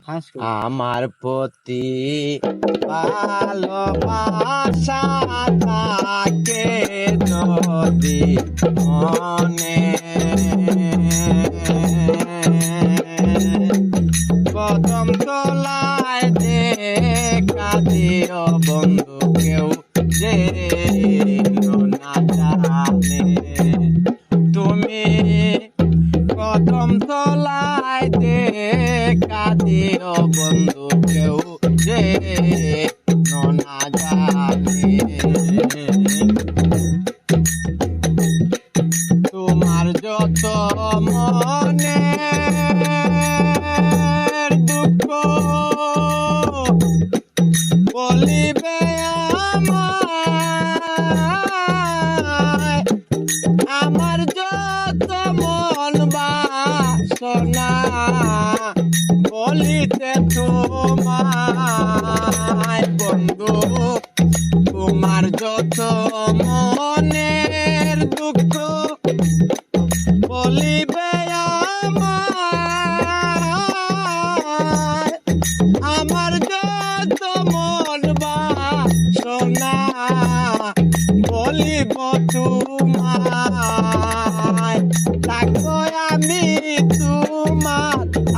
আমার প্রতি ভালোবাসা থাকে যদি মনে, কদম তলায় দেখা দিও বন্ধু কেউ যে না জানে, তুমি কদম তলায় দেখা দিও বন্ধু কেউ যে না জানে, তোমার যত মনে দুঃখ বলিবে আমায়, আমার যত মন বাসনা বলিতে তোমায় বন্ধু, তোমার যত মনের দুঃখ বলিবে আমায়, আমার যত মন বাসনা বলিব তোমায়, থাকবো আমি তোমার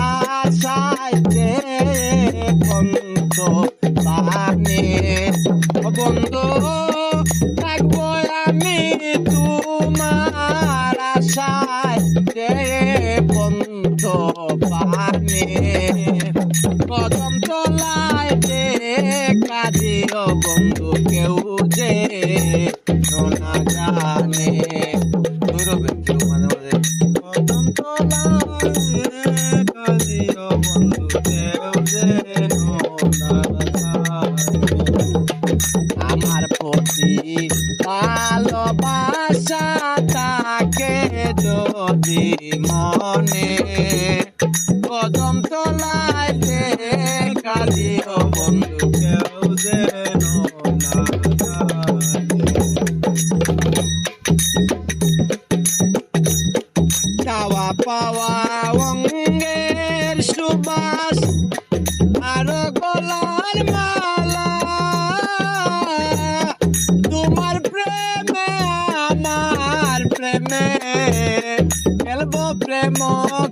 আশায় বন্ধু বানে, বন্ধু থাকবো আমি তোমার আশায় বন্ধু বানে, কদম তলায় দেখা দিও বন্ধু কেউ যে না জানে, কদম তলায় দেখা দিও বন্ধু কেউ যে না জানে, আমার প্রতি ভালোবাসা থাকে যদি মনে, কদম তলায় দেখা দিও বন্ধু কেউ যে না জানে, চাওয়া পাওয়া অঙ্গের সুবাস আর গলার মালা, তোমার প্রেমে আমার প্রেমে খেলবো প্রেম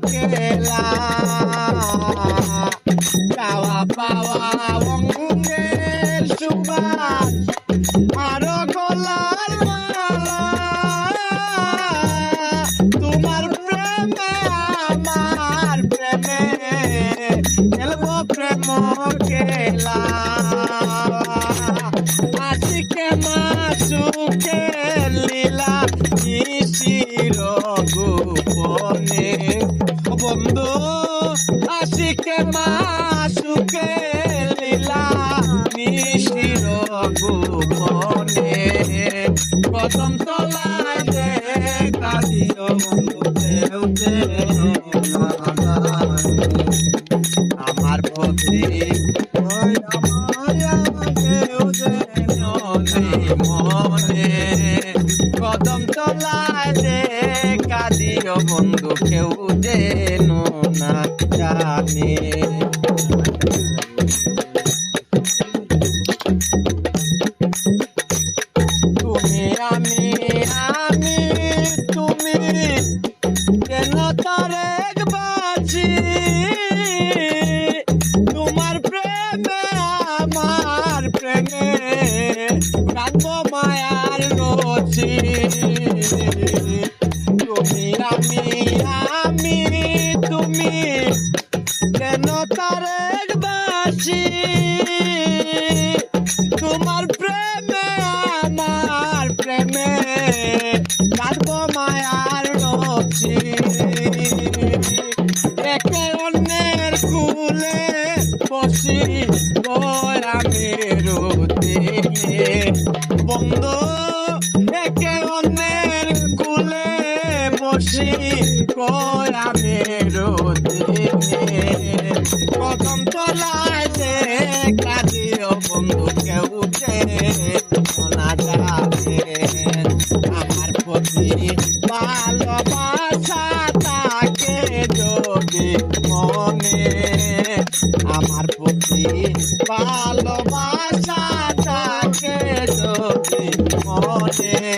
খেলা, চাওয়া পাওয়া অঙ্গের সুবাস আর গলার মালা, তোমার প্রেমে আমার প্রেমে খেলবো প্রেম খেলা, আশিকে মাসুকে লীলা নিশির গোপনে, বন্ধু আশিকে মাসুকে লীলা নিশির গোপনে, কদম তলায় দেখা দিও বন্ধু কেউ যে না জানে, আমার প্রতি কেউ যে মনে, কদম তলায় দেখা দিও বন্ধু কেউ যে না জানে, তুমি আমি তুমি কেন তার একবাজি, তোমার প্রেমে আমার প্রেমে রাখবো মায়ার রচি, তুমি আমি তুমি কেন তার একবাজি, তোমার প্রেমে আমার প্রেমে রাখবো মায়ার রচি, একে অন্যের কুলে বসি আমি রুদিনে, বন্ধু একে অন্যের কুলে বসি আমি রুদিনে, কদম তলায় দেখা দিও বন্ধু কেউ যে না জানে, আমার প্রতি ভালোবাসা থাকে যদি মনে, ভালোবাসা থাকে যদি মনে